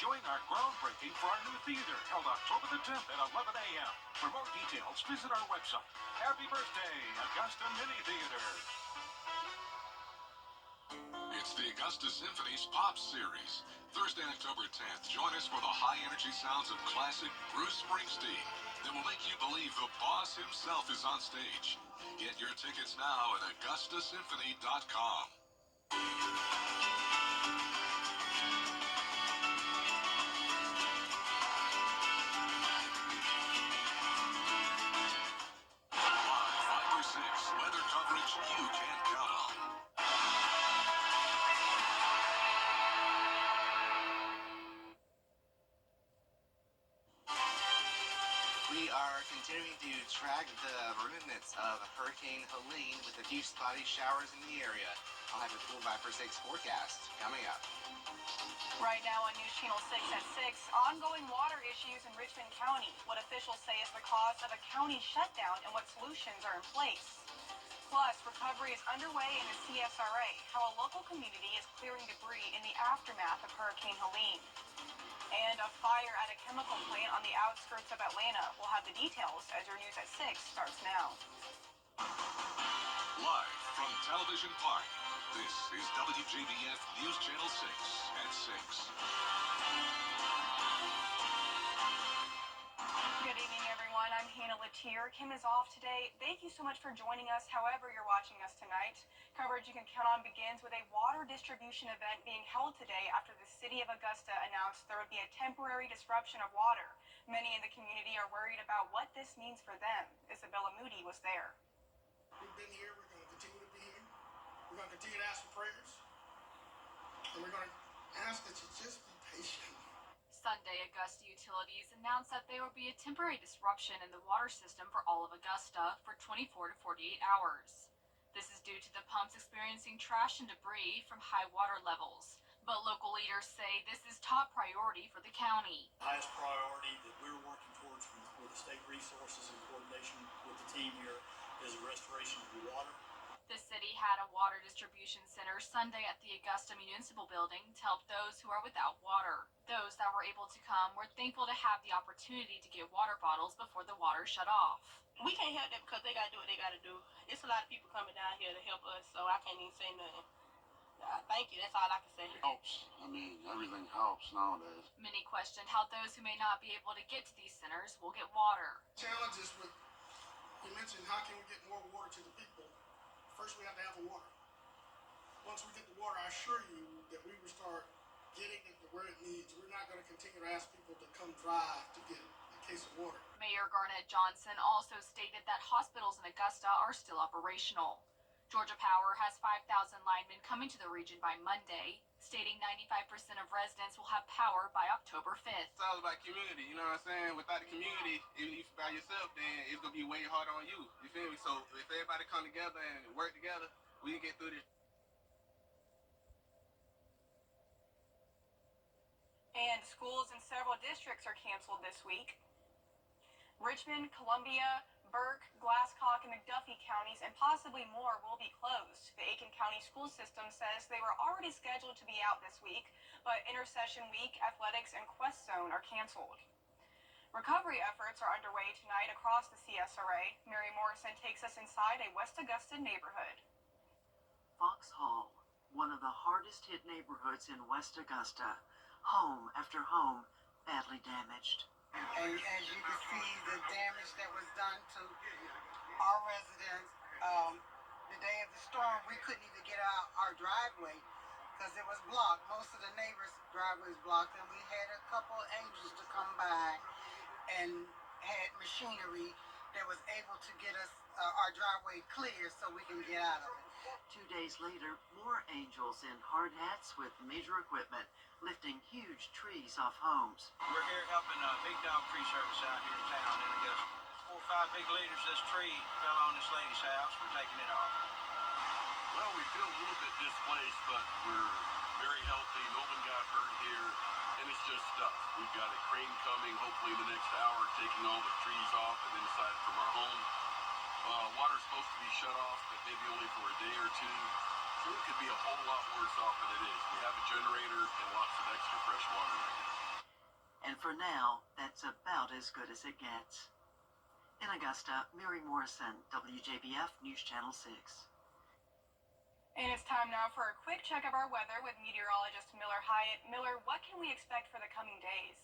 Join our groundbreaking for our new theater, held October the 10th at 11 a.m. For more details, visit our website. Happy birthday, Augusta Mini Theater. It's the Augusta Symphony's Pop Series. Thursday, October 10th, join us for the high-energy sounds of classic Bruce Springsteen that will make you believe the boss himself is on stage. Get your tickets now at AugustaSymphony.com. Live 5 or 6, weather coverage you can count on. We are continuing to track the remnants of Hurricane Helene with a few spotty showers in the area. I'll have a full 5 for 6 forecast coming up. Right now on News Channel 6 at 6, ongoing water issues in Richmond County. What officials say is the cause of a county shutdown and what solutions are in place. Plus, recovery is underway in the CSRA, how a local community is clearing debris in the aftermath of Hurricane Helene. And a fire at a chemical plant on the outskirts of Atlanta. We'll have the details as your News at 6 starts now. Live from Television Park, this is WJBF News Channel 6 at 6. Good evening, everyone. I'm Hannah Latier. Kim is off today. Thank you so much for joining us, however you're watching us tonight. Coverage you can count on begins with a water distribution event being held today after the city of Augusta announced there would be a temporary disruption of water. Many in the community are worried about what this means for them. Isabella Moody was there. We've been here. We're going to continue to be here. We're going to continue to ask for prayers. And we're going to ask that you just be patient. Sunday, Augusta Utilities announced that there will be a temporary disruption in the water system for all of Augusta for 24 to 48 hours. This is due to the pumps experiencing trash and debris from high water levels. But local leaders say this is top priority for the county. The highest priority that we're working towards with the state resources in coordination with the team here is the restoration of the water. The city had a water distribution center Sunday at the Augusta Municipal Building to help those who are without water. Those that were able to come were thankful to have the opportunity to get water bottles before the water shut off. We can't help them because they got to do what they got to do. It's a lot of people coming down here to help us, so I can't even say nothing. Thank you. That's all I can say. Helps. I mean, everything helps nowadays. Many questioned how those who may not be able to get to these centers will get water. Challenges with, you mentioned how can we get more water to the people? First, we have to have the water. Once we get the water, I assure you that we will start getting it to where it needs. We're not going to continue to ask people to come drive to get a case of water. Mayor Garnett Johnson also stated that hospitals in Augusta are still operational. Georgia Power has 5,000 linemen coming to the region by Monday, stating 95% of residents will have power by October 5th. It's all about community, you know what I'm saying? Without the community, even if you're by yourself, then it's going to be way harder on you. You feel me? So if everybody come together and work together, we can get through this. And schools in several districts are canceled this week. Richmond, Columbia, Burke, Glasscock, and McDuffie counties, and possibly more, will be closed. The Aiken County School System says they were already scheduled to be out this week, but Intercession Week, athletics, and Quest Zone are canceled. Recovery efforts are underway tonight across the CSRA. Mary Morrison takes us inside a West Augusta neighborhood. Vauxhall, one of the hardest hit neighborhoods in West Augusta. Home after home badly damaged. And as you can see, the damage that was done to our residents, the day of the storm, we couldn't even get out our driveway because it was blocked. Most of the neighbors' driveways blocked, and we had a couple angels to come by and had machinery that was able to get us our driveway clear so we can get out of it. 2 days later, more angels in hard hats with major equipment lifting huge trees off homes. We're here helping a big dog tree service out here in town, and I guess 4 or 5 big leaders. This tree fell on this lady's house. We're taking it off. Well, we feel a little bit displaced, but we're very healthy. No one got hurt here, and it's just stuff. We've got a crane coming, hopefully in the next hour, taking all the trees off and inside from our home. Water's supposed to be shut off, but maybe only for a day or two. So it could be a whole lot worse off than it is. We have a generator and lots of extra fresh water right now. For now, that's about as good as it gets. In Augusta, Mary Morrison, WJBF News Channel 6. And it's time now for a quick check of our weather with meteorologist Miller Hyatt. Miller, what can we expect for the coming days?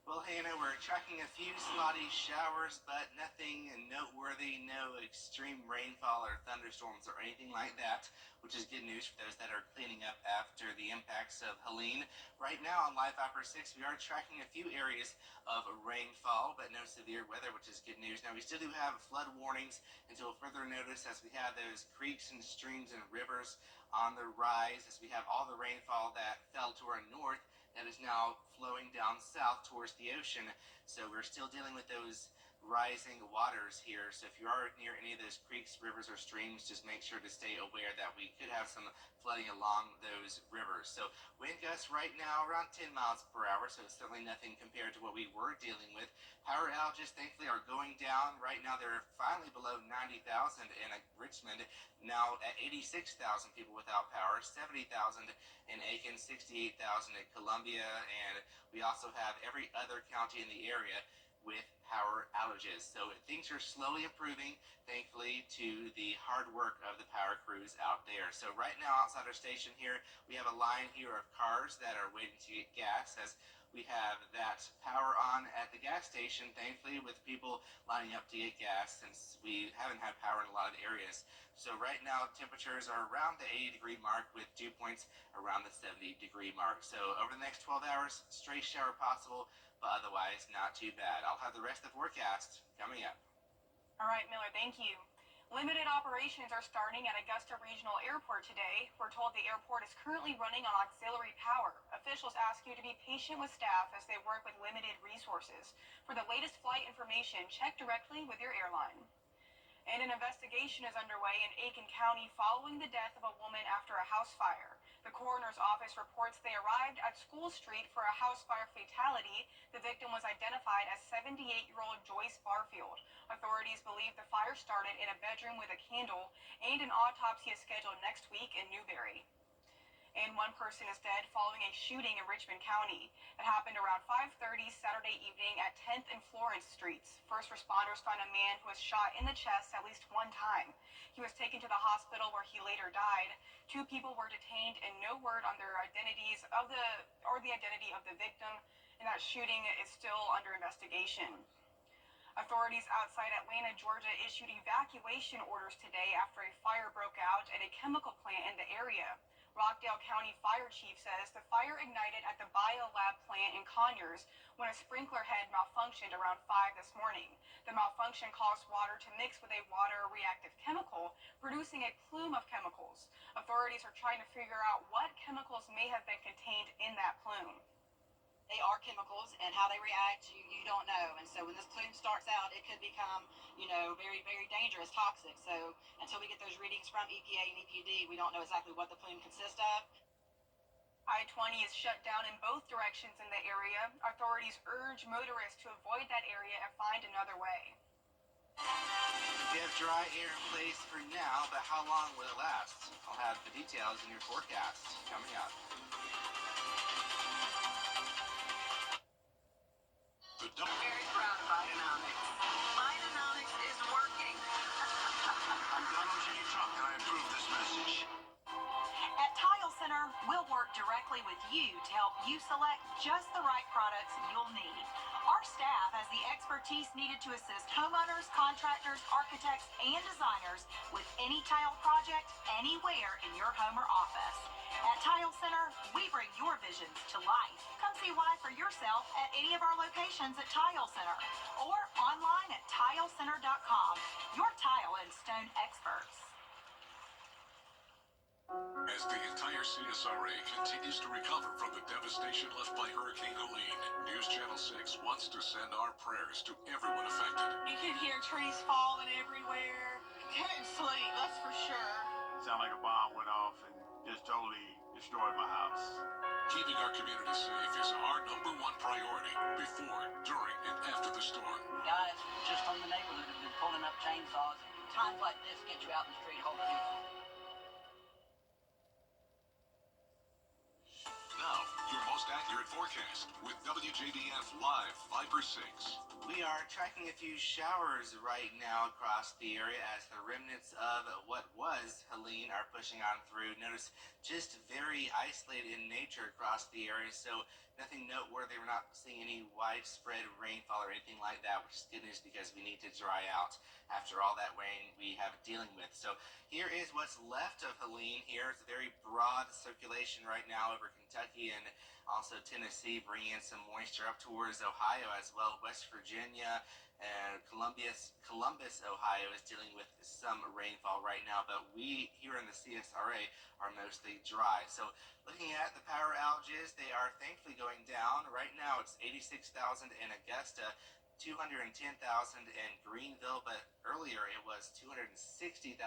Well, Hannah, we're tracking a few spotty showers, but nothing noteworthy, no extreme rainfall or thunderstorms or anything like that, which is good news for those that are cleaning up after the impacts of Helene. Right now on Live Viper 6, we are tracking a few areas of rainfall, but no severe weather, which is good news. Now, we still do have flood warnings until further notice as we have those creeks and streams and rivers on the rise, as we have all the rainfall that fell to our north that is now flowing down south towards the ocean. So we're still dealing with those rising waters here. So if you are near any of those creeks, rivers, or streams, just make sure to stay aware that we could have some flooding along those rivers. So wind gusts right now around 10 miles per hour, so it's certainly nothing compared to what we were dealing with. Power outages, thankfully, are going down. Right now, they're finally below 90,000 in Richmond, now at 86,000 people without power, 70,000 in Aiken, 68,000 in Columbia, and we also have every other county in the area with power outages. So things are slowly improving, thankfully, to the hard work of the power crews out there. So right now, outside our station here, we have a line here of cars that are waiting to get gas, as we have that power on at the gas station, thankfully, with people lining up to get gas, since we haven't had power in a lot of areas. So right now, temperatures are around the 80-degree mark, with dew points around the 70-degree mark. So over the next 12 hours, stray shower possible, but otherwise not too bad. I'll have the rest of the forecast coming up. All right, Miller, thank you. Limited operations are starting at Augusta Regional Airport today. We're told the airport is currently running on auxiliary power. Officials ask you to be patient with staff as they work with limited resources. For the latest flight information, check directly with your airline. And an investigation is underway in Aiken County following the death of a woman after a house fire. The coroner's office reports they arrived at School Street for a house fire fatality. The victim was identified as 78-year-old Joyce Barfield. Authorities believe the fire started in a bedroom with a candle, and an autopsy is scheduled next week in Newberry. And one person is dead following a shooting in Richmond County. It happened around 5:30 Saturday evening at 10th and Florence Streets. First responders found a man who was shot in the chest at least one time. He was taken to the hospital where he later died. 2 people were detained, and no word on their identities of the identity of the victim. And that shooting is still under investigation. Authorities outside Atlanta, Georgia issued evacuation orders today after a fire broke out at a chemical plant in the area. Rockdale County Fire Chief says the fire ignited at the biolab plant in Conyers when a sprinkler head malfunctioned around 5 this morning. The malfunction caused water to mix with a water-reactive chemical, producing a plume of chemicals. Authorities are trying to figure out what chemicals may have been contained in that plume. They are chemicals, and how they react, you don't know. And so when this plume starts out, it could become, very, very dangerous, toxic. So until we get those readings from EPA and EPD, we don't know exactly what the plume consists of. I-20 is shut down in both directions in the area. Authorities urge motorists to avoid that area and find another way. We have dry air in place for now, but how long will it last? I'll have the details in your forecast coming up. Very proud of Bidenomics. Bidenomics is working. I'm Donald J. Trump, and I approve this message. At Tile Center, we'll work directly with you to help you select just the right products you'll need. Our staff has the expertise needed to assist homeowners, contractors, architects, and designers with any tile project anywhere in your home or office. At Tile Center, we bring your visions to life. Come see why for yourself at any of our locations at Tile Center or online at tilecenter.com. Your tile and stone experts. As the entire CSRA continues to recover from the devastation left by Hurricane Helene, News Channel 6 wants to send our prayers to everyone affected. You can hear trees falling everywhere. Couldn't sleep, that's for sure. Sound like a bomb went off and just totally destroyed my house. Keeping our community safe is our #1 priority before, during, and after the storm. Guys just from the neighborhood have been pulling up chainsaws. Times like this get you out in the street holding people. Now, your most accurate forecast with WJBF Live Viper 6. We are tracking a few showers right now across the area as the remnants of what was Helene are pushing on through. Notice just very isolated in nature across the area, so nothing noteworthy. We're not seeing any widespread rainfall or anything like that, which is good news because we need to dry out after all that rain we have dealing with. So here is what's left of Helene. Here it's a very broad circulation right now over Kentucky and also Tennessee, bringing in some moisture up towards Ohio as well. West Virginia and Columbus, Ohio is dealing with some rainfall right now, but we here in the CSRA are mostly dry. So looking at the power outages, they are thankfully going down. Right now it's 86,000 in Augusta, 210,000 in Greenville, but earlier it was 260,000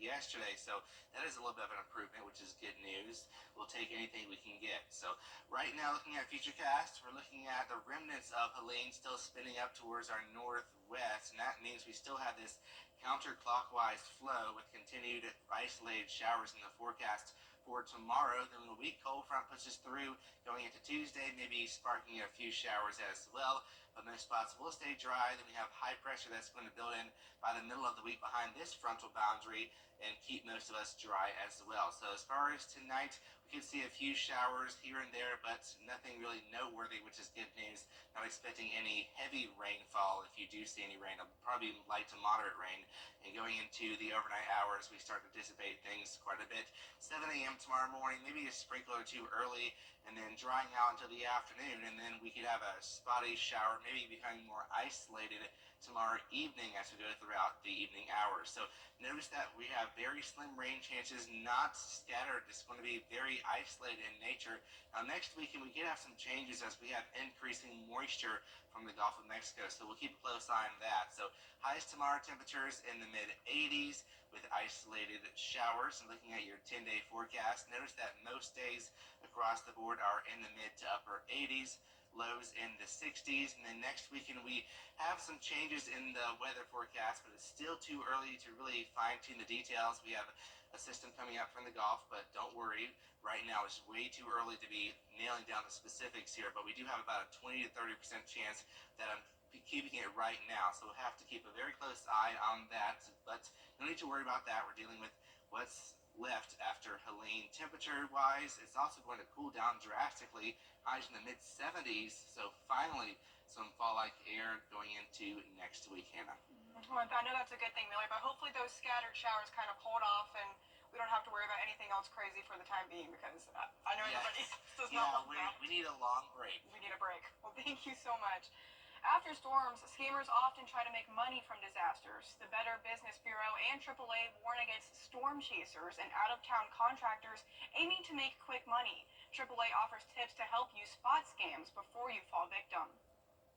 yesterday, so that is a little bit of an improvement, which is good news. We'll take anything we can get. So right now, looking at Futurecast, we're looking at the remnants of Helene still spinning up towards our northwest, and that means we still have this counterclockwise flow with continued isolated showers in the forecast for tomorrow. Then a weak cold front pushes through going into Tuesday, maybe sparking a few showers as well, but most spots will stay dry. Then we have high pressure that's going to build in by the middle of the week behind this frontal boundary and keep most of us dry as well. So as far as tonight, we could see a few showers here and there, but nothing really noteworthy, which is good news. Not expecting any heavy rainfall. If you do see any rain, it'll probably be light to moderate rain. And going into the overnight hours, we start to dissipate things quite a bit. 7 a.m. tomorrow morning, maybe a sprinkle or two early, and then drying out until the afternoon, and then we could have a spotty shower, maybe becoming more isolated tomorrow evening as we go throughout the evening hours. So notice that we have very slim rain chances, not scattered. It's going to be very isolated in nature. Now next weekend we could have some changes as we have increasing moisture from the Gulf of Mexico, so we'll keep a close eye on that. So highs tomorrow, temperatures in the mid 80s with isolated showers. And looking at your 10-day forecast, notice that most days across the board are in the mid to upper 80s, lows in the 60s. And then next weekend we have some changes in the weather forecast, but it's still too early to really fine-tune the details. We have a system coming up from the Gulf, but don't worry, right now it's way too early to be nailing down the specifics here, but we do have about a 20 to 30% chance that I'm keeping it right now, so we'll have to keep a very close eye on that, but no need to worry about that. We're dealing with what's left after Helene. Temperature-wise, it's also going to cool down drastically, highs in the mid-70s, so finally some fall-like air going into next week, Hannah. Well, I know that's a good thing, Miller, but hopefully those scattered showers kind of hold off and we don't have to worry about anything else crazy for the time being, because I know everybody does not want that. We need a long break. We need a break. Well, thank you so much. After storms, scammers often try to make money from disasters. The Better Business Bureau and AAA warn against storm chasers and out-of-town contractors aiming to make quick money. AAA offers tips to help you spot scams before you fall victim.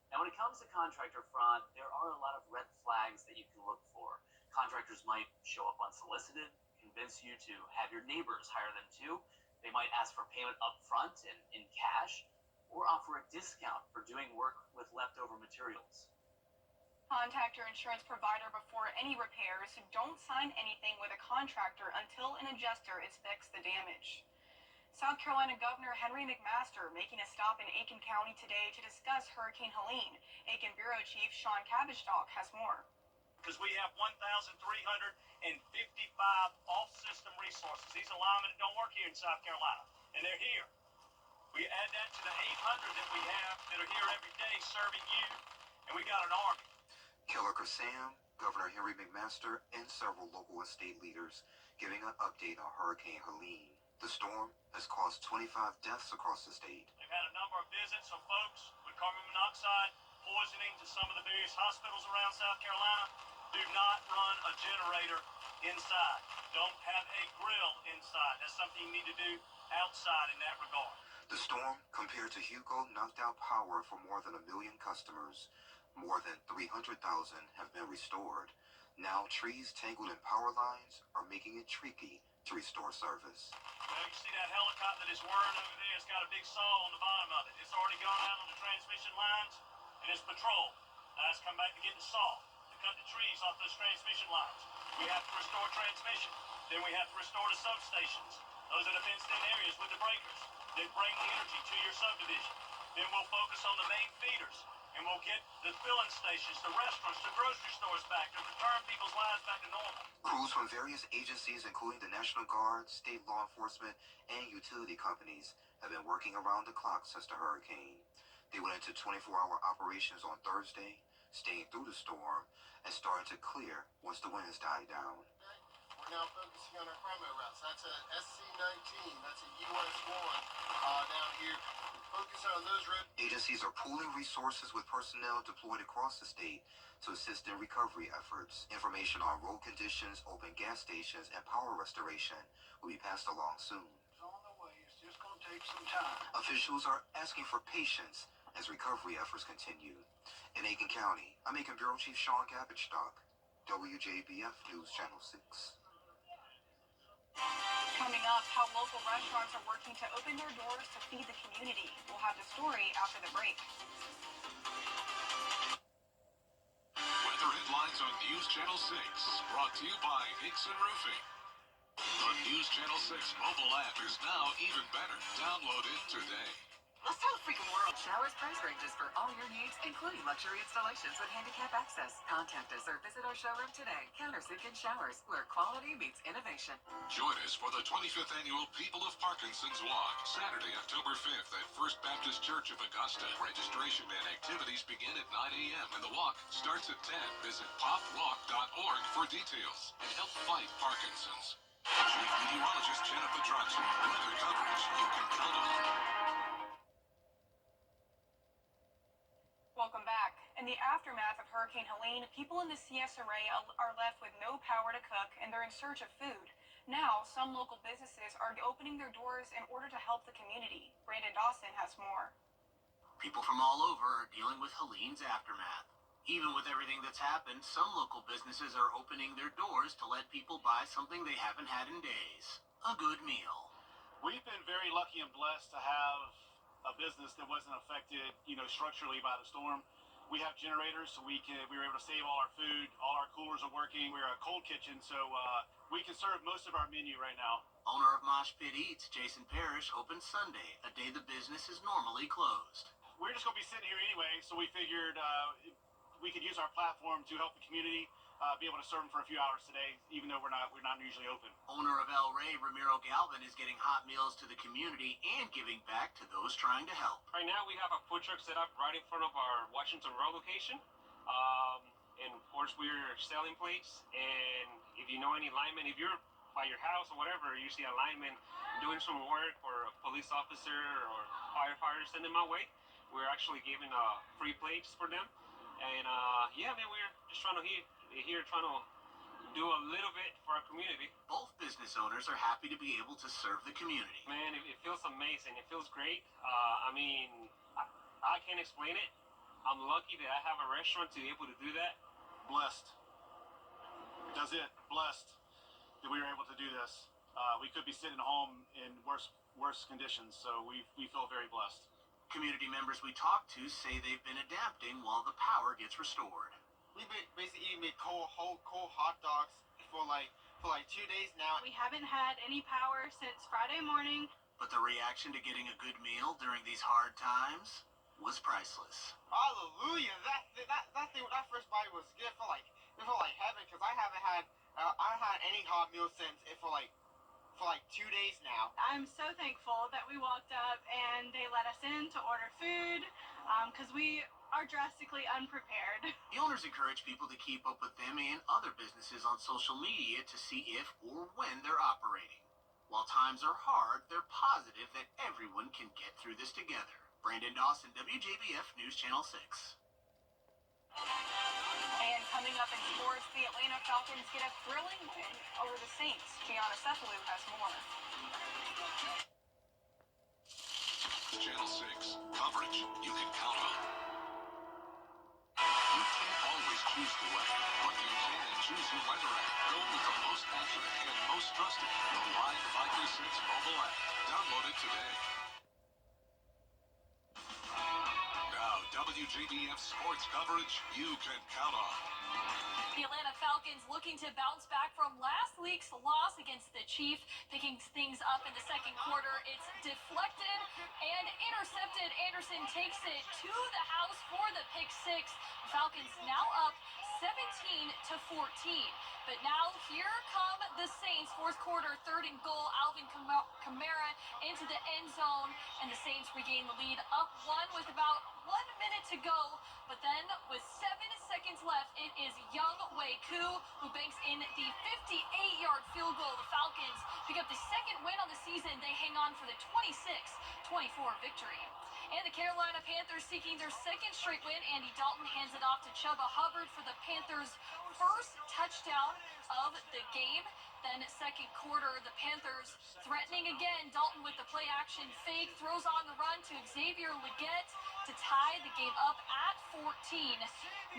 Now, when it comes to contractor fraud, there are a lot of red flags that you can look for. Contractors might show up unsolicited, convince you to have your neighbors hire them too. They might ask for payment up front and in cash, or offer a discount for doing work with leftover materials. Contact your insurance provider before any repairs. Don't sign anything with a contractor until an adjuster has fixed the damage. South Carolina Governor Henry McMaster making a stop in Aiken County today to discuss Hurricane Helene. Aiken Bureau Chief Sean Cabbage-Dog has more. Because we have 1,355 off-system resources. These are linemen that don't work here in South Carolina, and they're here. We add that to the 800 that we have that are here every day serving you, and we got an army. Killer Sam, Governor Henry McMaster, and several local and state leaders giving an update on Hurricane Helene. The storm has caused 25 deaths across the state. They've had a number of visits of folks with carbon monoxide poisoning to some of the various hospitals around South Carolina. Do not run a generator inside. Don't have a grill inside. That's something you need to do outside in that regard. The storm, compared to Hugo, knocked out power for more than 1 million customers. More than 300,000 have been restored. Now trees tangled in power lines are making it tricky to restore service. Well, you see that helicopter that's whirring over there? It's got a big saw on the bottom of it. It's already gone out on the transmission lines, and it's patrol. Now it's come back to get the saw to cut the trees off those transmission lines. We have to restore transmission. Then we have to restore the substations. Those are the fenced-in areas with the breakers. that bring energy to your subdivision. Then we'll focus on the main feeders, and we'll get the filling stations, the restaurants, the grocery stores back to return people's lives back to normal. Crews from various agencies, including the National Guard, state law enforcement, and utility companies, have been working around the clock since the hurricane. They went into 24-hour operations on Thursday, staying through the storm, and starting to clear once the winds died down. We're now focusing on our primary routes. That's a SC-19, that's a US-1 down here. Focus on those roads. Agencies are pooling resources with personnel deployed across the state to assist in recovery efforts. Information on road conditions, open gas stations, and power restoration will be passed along soon. It's on the way. It's just going to take some time. Officials are asking for patience as recovery efforts continue. In Aiken County, I'm Aiken Bureau Chief Sean Gabbichstock, WJBF News Channel 6. Coming up, how local restaurants are working to open their doors to feed the community. We'll have the story after the break. Weather headlines on News Channel 6, brought to you by Hickson Roofing. The News Channel 6 mobile app is now even better. Download it today. Let's tell the freaking world. Showers price ranges for all your needs, including luxury installations with handicap access. Contact us or visit our showroom today. Countersink and Showers, where quality meets innovation. Join us for the 25th Annual People of Parkinson's Walk, Saturday, October 5th at First Baptist Church of Augusta. Registration and activities begin at 9 a.m. and the walk starts at 10. Visit popwalk.org for details and help fight Parkinson's. Chief Meteorologist Jennifer Troxel, weather coverage you can count on. Welcome back. In the aftermath of Hurricane Helene, people in the CSRA are left with no power to cook and they're in search of food. Now, some local businesses are opening their doors in order to help the community. Brandon Dawson has more. People from all over are dealing with Helene's aftermath. Even with everything that's happened, some local businesses are opening their doors to let people buy something they haven't had in days. A good meal. We've been very lucky and blessed to have a business that wasn't affected, structurally by the storm. We have generators, so we were able to save all our food. All our coolers are working. We're a cold kitchen, so we can serve most of our menu right now. Owner of Mosh Pit Eats, Jason Parrish, opens Sunday, a day the business is normally closed. We're just going to be sitting here anyway, so we figured we could use our platform to help the community, be able to serve them for a few hours today, even though we're not usually open. Owner of El Rey, Ramiro Galvin, is getting hot meals to the community and giving back to those trying to help. Right now, we have a food truck set up right in front of our Washington Road location. And of course, we're selling plates. And if you know any linemen, if you're by your house or whatever, you see a lineman doing some work or a police officer or firefighter, send them our way. We're actually giving free plates for them. And we're just trying to do a little bit for our community. Both business owners are happy to be able to serve the community. Man, it feels amazing. It feels great. I can't explain it. I'm lucky that I have a restaurant to be able to do that. Blessed. That's it. Blessed that we were able to do this. We could be sitting home in worse conditions, so we feel very blessed. Community members we talked to say they've been adapting while the power gets restored. We've been basically made cold hot dogs for like 2 days now. We haven't had any power since Friday morning. But the reaction to getting a good meal during these hard times was priceless. Hallelujah! That first bite was good. It felt like heaven, because I haven't had any hot meal since for like 2 days now. I'm so thankful that we walked up and they let us in to order food, because we are drastically unprepared. The owners encourage people to keep up with them and other businesses on social media to see if or when they're operating. While times are hard, they're positive that everyone can get through this together. Brandon Dawson, WJBF News Channel 6. And coming up in sports, the Atlanta Falcons get a thrilling win over the Saints. Gianna Cephalou has more. Channel 6 coverage you can count on. You can't always choose the way, but you can choose your weather app. Go with the most accurate and most trusted, the Live 536 mobile app. Download it today. Now, WJBF sports coverage you can count on. The Atlanta Falcons looking to bounce back from last week's loss against the Chief, picking things up in the second quarter. It's deflected and intercepted. Anderson takes it to the house for the pick six. The Falcons now up 17-14. But now here come the Saints. Fourth quarter, third and goal. Alvin Kamara into the end zone, and the Saints regain the lead, up one with about 1 minute to go. But then, with 7 seconds left, it is Young Wei Koo who banks in the 58-yard field goal. The Falcons pick up the second win on the season. They hang on for the 26-24 victory. And the Carolina Panthers seeking their second straight win. Andy Dalton hands it off to Chuba Hubbard for the Panthers' first touchdown of the game. Then second quarter, the Panthers threatening again. Dalton with the play action fake, throws on the run to Xavier Legette to tie the game up at 14.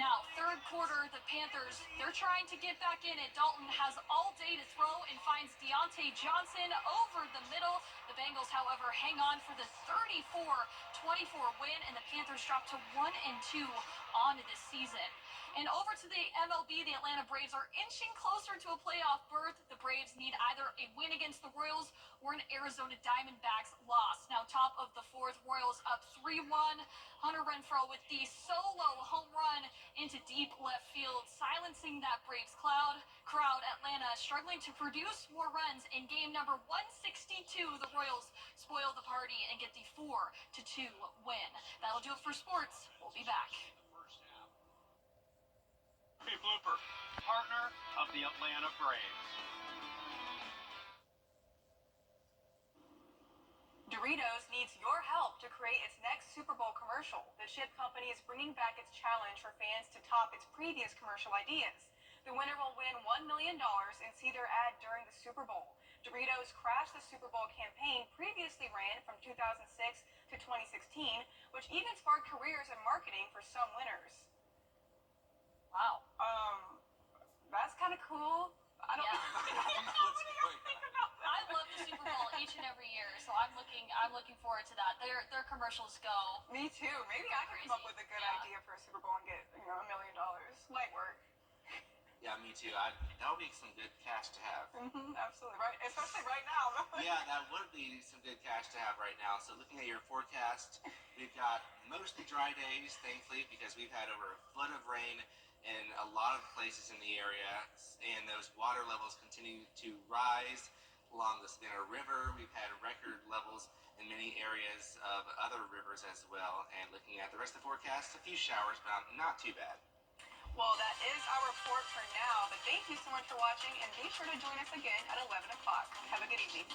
Now, third quarter, the Panthers, they're trying to get back in it. Dalton has all day to throw and finds Deontay Johnson over the middle. The Bengals, however, hang on for the 34-24 win, and the Panthers drop to 1-2 on this season. And over to the MLB, the Atlanta Braves are inching closer to a playoff berth. The Braves need either a win against the Royals or an Arizona Diamondbacks loss. Now, top of the fourth, Royals up 3-1. Hunter Renfroe with the solo home run into deep left field, silencing that Braves crowd. Atlanta struggling to produce more runs in game number 162. The Royals spoil the party and get the 4-2 win. That'll do it for sports. We'll be back. Blooper, partner of the Atlanta Braves. Doritos needs your help to create its next Super Bowl commercial. The chip company is bringing back its challenge for fans to top its previous commercial ideas. The winner will win $1 million and see their ad during the Super Bowl. Doritos crashed the Super Bowl campaign previously ran from 2006 to 2016, which even sparked careers in marketing for some winners. Wow. That's kind of cool. I don't I love the Super Bowl each and every year, so I'm looking forward to that. Their commercials go. Me too. Maybe I could come up with a good idea for a Super Bowl and get, $1 million. Might work. Yeah, me too. That would be some good cash to have. Absolutely right, especially right now. Yeah, that would be some good cash to have right now. So looking at your forecast, we've got mostly dry days, thankfully, because we've had over a foot of rain in a lot of places in the area, and those water levels continue to rise along the Savannah River. We've had record levels in many areas of other rivers as well. And looking at the rest of the forecast, a few showers, but not too bad. Well, that is our report for now, but thank you so much for watching, and be sure to join us again at 11 o'clock. Have a good evening.